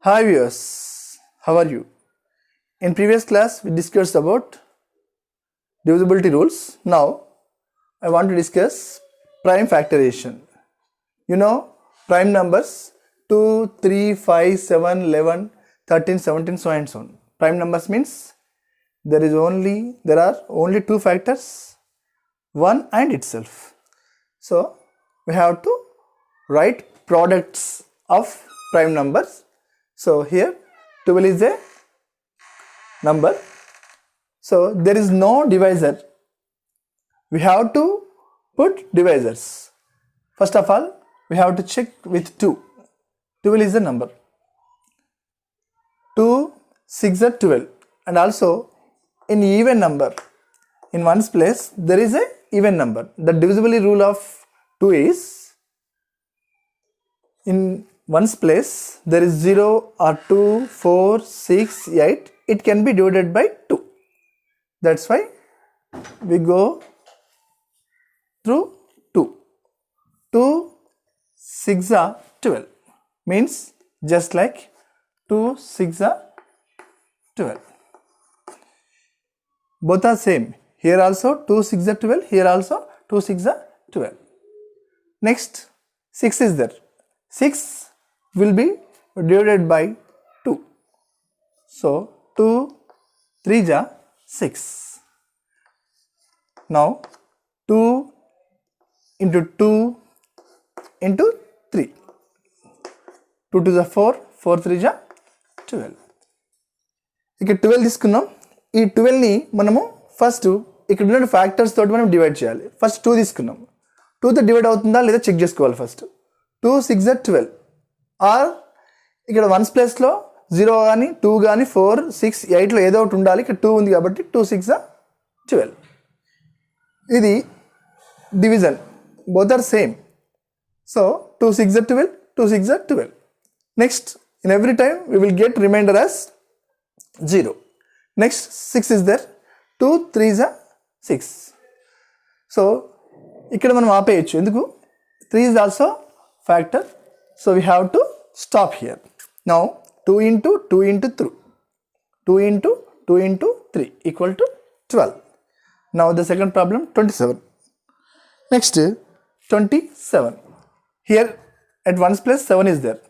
Hi viewers, how are you? In previous class we discussed about divisibility rules. Now I want to discuss prime factorization. You know prime numbers 2, 3, 5, 7, 11, 13, 17, so and so on. Prime numbers means there are only two factors, 1 and itself. So we have to write products of prime numbers. So here 12 is a number. So there is no divisor. We have to put divisors. First of all, we have to check with 2. 12 is a number. 2, 6 are 12. And also in even number, in ones place there is a even number. The divisibility rule of 2 is in ones place there is 0 or 2, 4, 6, 8. It can be divided by 2. That's why we go through 2. 2, 6 are 12. Means just like 2, 6 are 12. Both are same. Here also 2, 6 are 12. Here also 2, 6 are 12. Next 6 is there. 6 will be divided by 2. So 2, 3 are 6. Now 2 into 2 into 3. 2 to the 4, 4 3 are 12. ఇక్కడ 12 తీసుకున్నాం. ఈ 12 ని మనము first ఇక్కడ ఉన్న factors తోటి మనం divide చేయాలి. ఫస్ట్ 2 తీసుకున్నాం. 2 తో డివైడ్ అవుతుందా లేదా చెక్ చేసుకోవాలి ఫస్ట్. 2, 6 are 12. ఆర్ ఇక్కడ వన్స్ ప్లేస్లో 0 కానీ 2 కానీ 4, 6, 8లో ఏదో ఒకటి ఉండాలి. ఇక్కడ 2 ఉంది కాబట్టి 2, 6 are 12. ఇది division. Both are same. So 2, 6 are 12, 2, 6 are 12. Next, in every time we will get remainder as 0. Next 6 is there. 2, 3 are 6. So ఇక్కడ మనం ఆపేయచ్చు. ఎందుకు? 3 is also factor. So we have to stop here. Now 2 into 2 into 3. 2 into 2 into 3 equal to 12. Now the second problem 27. Next 27. Here at ones place 7 is there.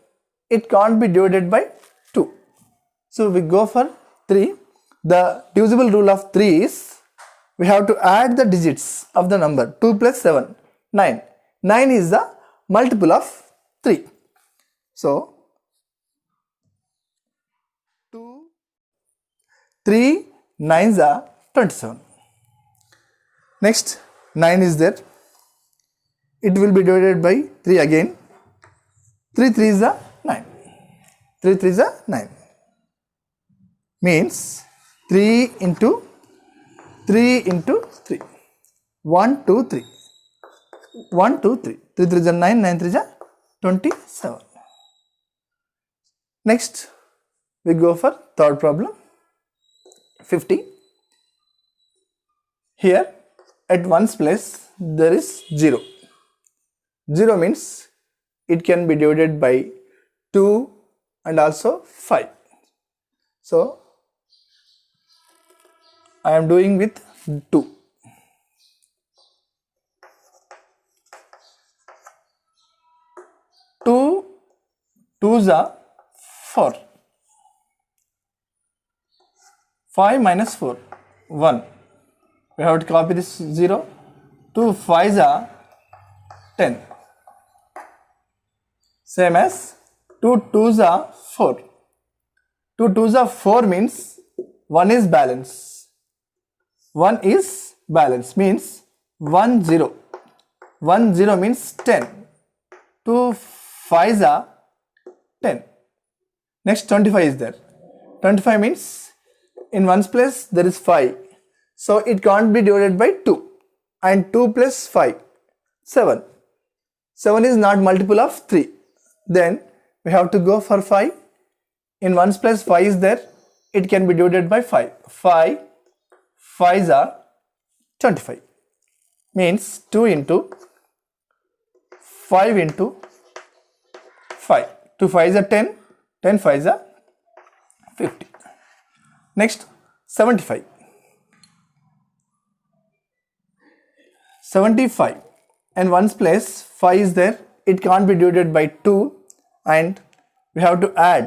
It can't be divided by 2. So we go for 3. The divisible rule of 3 is we have to add the digits of the number. 2 plus 7, 9. 9 is the multiple of 3. So 2, 3, 9s are 27. Next 9 is there. It will be divided by 3 again. 3 3s are 9. 3 3s are 9. Means 3 into 3 into 3. 1, 2, 3. 1, 2, 3. 3 3s are 9, 9 3s are 27. Next, we go for third problem. 50. Here, at ones place, there is 0. 0 means it can be divided by 2 and also 5. So I am doing with 2. 2 2s are 4. 5 minus 4, 1. We have to copy this 0. 2 5s are 10. Same as 2 2s are 4. 2 2s are 4 means 1 is balance. 1 is balance means 1 0. 1 0 means 10. 2 5s are 10. Next 25 is there. 25 means in ones place there is 5. So it can't be divided by 2. And 2 plus 5, 7. 7 is not multiple of 3. Then we have to go for 5. In ones place 5 is there. It can be divided by 5. 5 5s are 25. Means 2 into 5 into 5. 2 5s are 10. 10 5s are 50. Next 75. 75 and 1's place 5 is there, it can't be divided by 2 and we have to add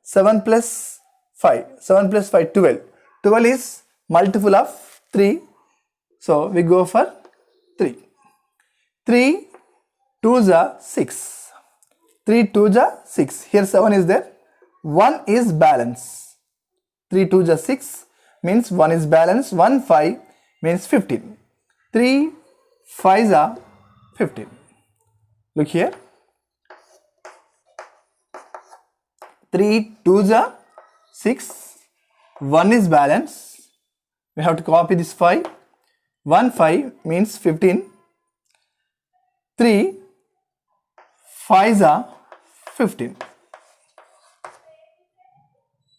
7 plus 5, 7 plus 5 12. 12 is multiple of 3, so we go for 3. 3 2s are 6, 3 2s are 6, here 7 is there, 1 is balance, 3 2s are 6 means 1 is balance, 1 5 means 15, 3 5s are 15. Look here, 3 2s are 6, 1 is balance, we have to copy this 5, 1 5 means 15, 3 5s are 15.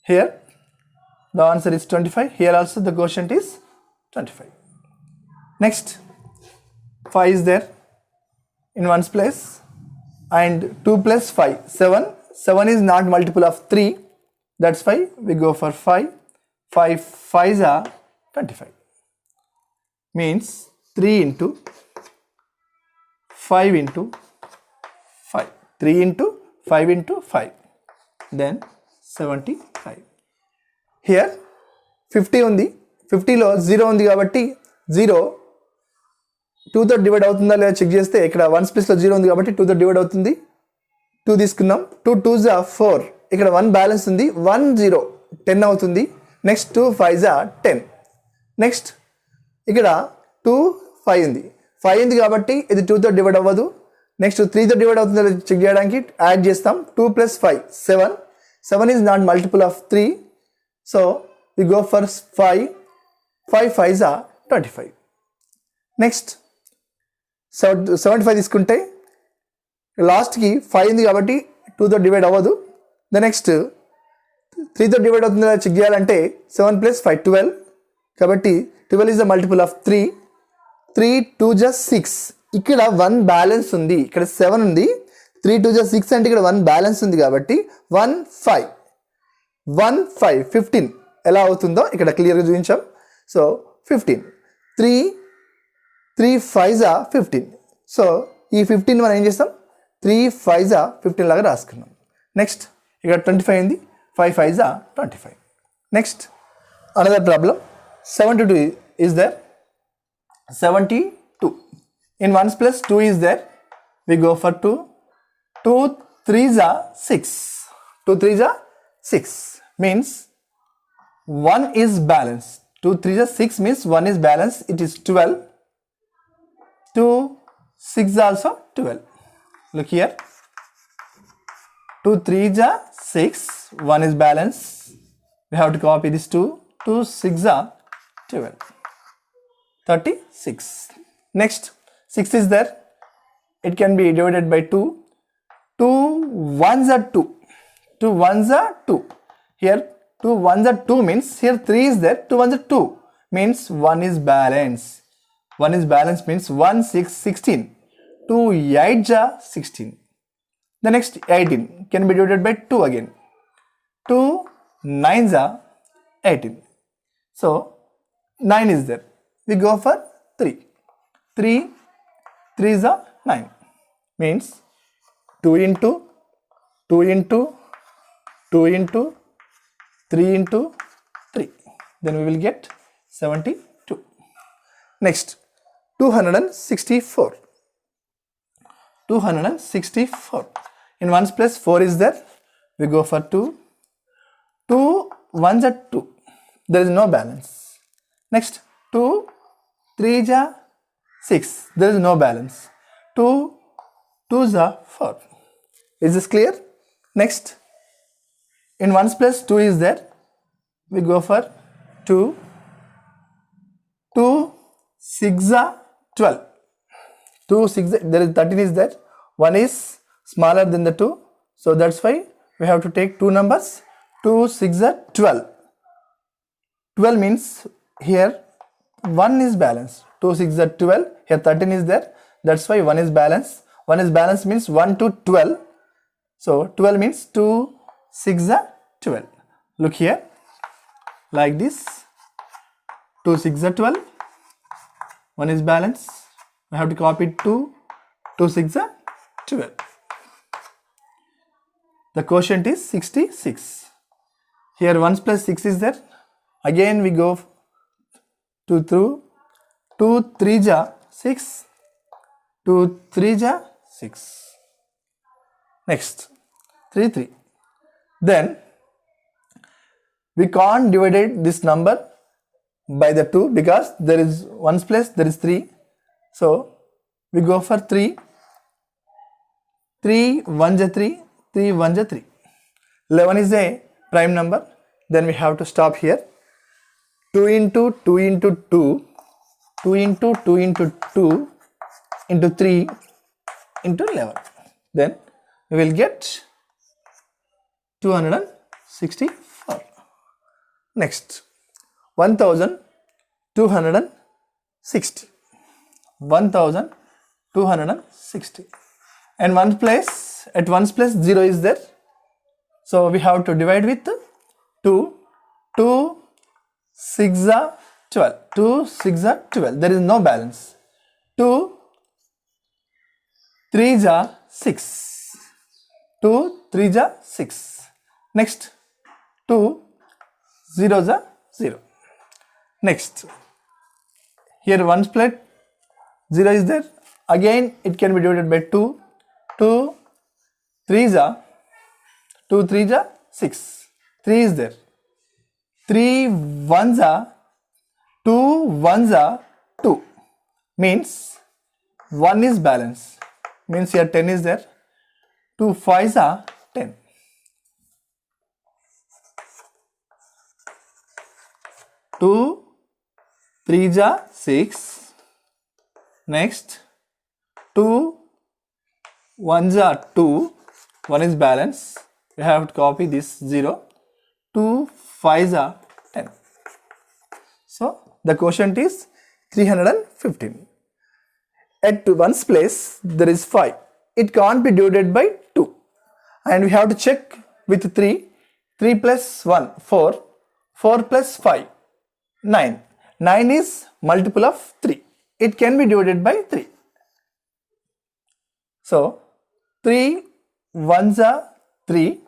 Here the answer is 25, here also the quotient is 25. Next 5 is there in 1's place and 2 plus 5 7, 7 is not multiple of 3, that's why we go for 5, 5 5s are 25, means 3 into 5 into 5, 3 into 5 into 5, then 75. Here 50 ఉంది, 50లో 0 ఉంది కాబట్టి 0 2 తో divide అవుతుందా లేదా check చేస్తే ఇక్కడ 1's ప్లేస్లో 0 ఉంది కాబట్టి 2 తో డివైడ్ అవుతుంది, 2 తీసుకున్నాం, 2 2s are 4, ఇక్కడ 1 బ్యాలెన్స్ ఉంది, 1 0 10 అవుతుంది, నెక్స్ట్ 2 5s are 10, నెక్స్ట్ ఇక్కడ 2 5 ఉంది, 5 ఉంది కాబట్టి ఇది 2 తో డివైడ్ అవ్వదు, నెక్స్ట్ 3 తో డివైడ్ అవుతుందా లేదా చెక్ చేయడానికి యాడ్ చేస్తాం, 2 plus 5 7, 7 is not multiple of 3, so we go for 5, 5 5s are 25. Next 75 తీసుకుంటే లాస్ట్కి 5 ఉంది కాబట్టి 2తో డివైడ్ అవ్వదు, ద నెక్స్ట్ 3తో డివైడ్ అవుతుందా చెక్ చేయాలంటే 7 plus 5 12, కాబట్టి 12 is the multiple of 3, 3 2s are 6, ఇక్కడ 1 బ్యాలెన్స్ ఉంది, ఇక్కడ 7 ఉంది, 3 2s are 6 అంటే ఇక్కడ 1 బ్యాలెన్స్ ఉంది కాబట్టి 1 5 1 5 15 ఎలా అవుతుందో ఇక్కడ క్లియర్గా చూపించాం, సో 15, 3 5s are 15, సో ఈ 15 మనం ఏం చేస్తాం 3 5s are 15 లాగా రాసుకున్నాం. నెక్స్ట్ ఇక్కడ 25 ఉంది, 5 5s are 25. Next another problem 72 is there, 72 in 1's place 2 is there, we go for 2, 2 3s are 6, 2 3s are 6 means 1 is balanced, 2 3s are 6 means 1 is balanced, it is 12, 2 6 also 12. Look here, 2 3s are 6, 1 is balanced, we have to copy this 2, 2 6 are 12, 36. Next 6 is there, it can be divided by 2, 2 1s are 2, 2 1s are 2, here 2 1s are 2 means here 3 is there, 2 1s are 2 means 1 is balanced, 1 is balanced means 1 6 16, 2 8s are 16, the next 18 can be divided by 2 again, 2 9s are 18, so 9 is there, we go for 3, 3 3s are 9 means 2 into 2 into 2 into 3 into 3, then we will get 72. Next 264, 264 in 1's place 4 is there, we go for 2, 2 1s are 2, there is no balance, next 2 3s are 6, there is no balance, 2 2s are 4. Is this clear? Next in 1's place 2 is there, we go for 2, 2 6 are 12, 2 6 there is 13 is there, 1 is smaller than the 2, so that's why we have to take two numbers, 2 6 are 12, 12 means here 1 is balanced, 2 6 are 12, here 13 is there, that's why 1 is balanced, 1 is balanced means 1 to 12, so 12 means 2 6 are 12. Look here, like this. 2 6 are 12. 1 is balance. We have to copy 2. 2 6 are 12. The quotient is 66. Here 1 plus 6 is there. Again we go to through 2 3 ja 6. 2 3 ja 6. Next 3 3. Then we can't divide this number by the 2 because there is 1's place, there is 3. So we go for 3. 3 1 ja 3. 3 1 ja 3. 11 is a prime number. Then we have to stop here. 2 into 2 into 2. 2 into 2 into 2 into 3 into 11. Then we will get 264. Next, 1260. 1260. And at 1's place 0 is there. So we have to divide with 2. 2 6 are 12. 2 6 are 12. There is no balance. 2 3 are 6. 2 3 are 6. Next, 2 0 are 0. Next, here 1's place 0 is there. Again it can be divided by 2. 2 3 are 6. 3 is there. 3 1s are 2 1s are 2. Means 1 is balance. Means here 10 is there. 2 5s are 10. 2 3s are 6. Next, 2 1s are 2. 1 is balance. We have to copy this 0. 2 5s are 10. So the quotient is 315. At 1's place there is 5. It can't be divided by 2. And we have to check with 3. 3 plus 1 4. 4 plus 5 9. 9 is multiple of 3. It can be divided by 3. So 3 1s are 3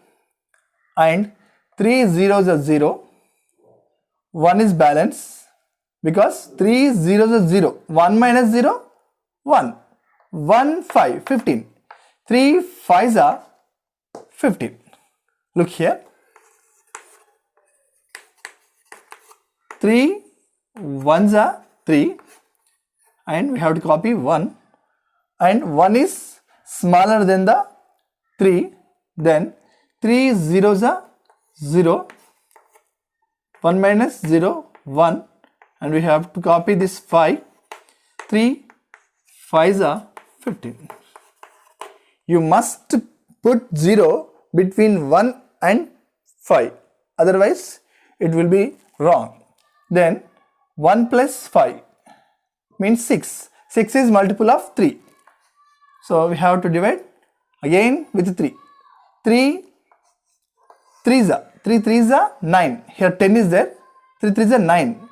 and 3 zeros are 0. 1 is balance because 3 zeros are 0. 1 minus 0 1. 1 5 15. 3 5s are 15. Look here. 3 1s are 3 and we have to copy 1 and 1 is smaller than the 3. Then 3 zeros are 0. 1 minus 0 1 and we have to copy this 5. 3 5s are 15. You must put 0 between 1 and 5, otherwise it will be wrong. Then 1 plus 5 means 6. 6 is multiple of 3. So we have to divide again with 3. 3 3s are 9. Here 10 is there. 3 3s are 9.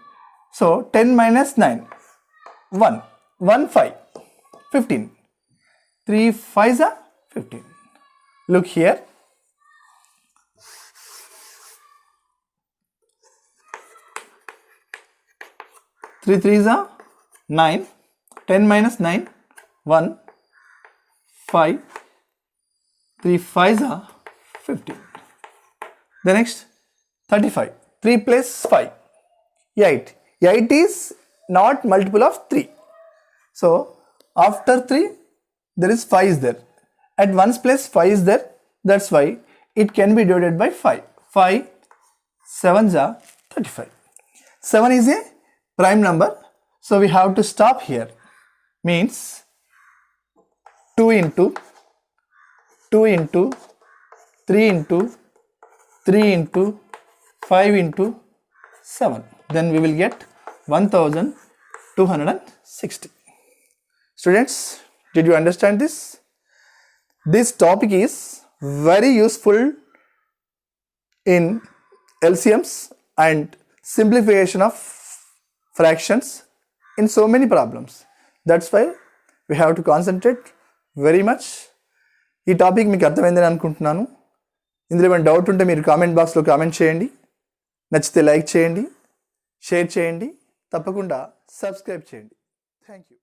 So 10 minus 9 1. 1 5 15. 3 5s are 15. Look here. 3 3s are 9. 10 minus 9 1 5. 3 5s are 15. The next 35. 3 plus 5 8. 8 is not multiple of 3. So after 3 there is 5 is there. At 1's place 5 is there. That's why it can be divided by 5. 5 7s are 35. 7 is a prime number. So we have to stop here. Means 2 into 2 into 3 into 3 into 5 into 7. Then we will get 1260. Students, did you understand this? This topic is very useful in LCMs and simplification of fractions in so many problems. That's why we have to concentrate very much. ఈ topic మీకు అర్థమైందని అనుకుంటున్నాను. ఇందులో ఏమైనా doubt ఉంటే మీరు comment బాక్స్లో comment చేయండి. నచ్చితే లైక్ చేయండి, షేర్ చేయండి, తప్పకుండా సబ్స్క్రైబ్ చేయండి. Thank you.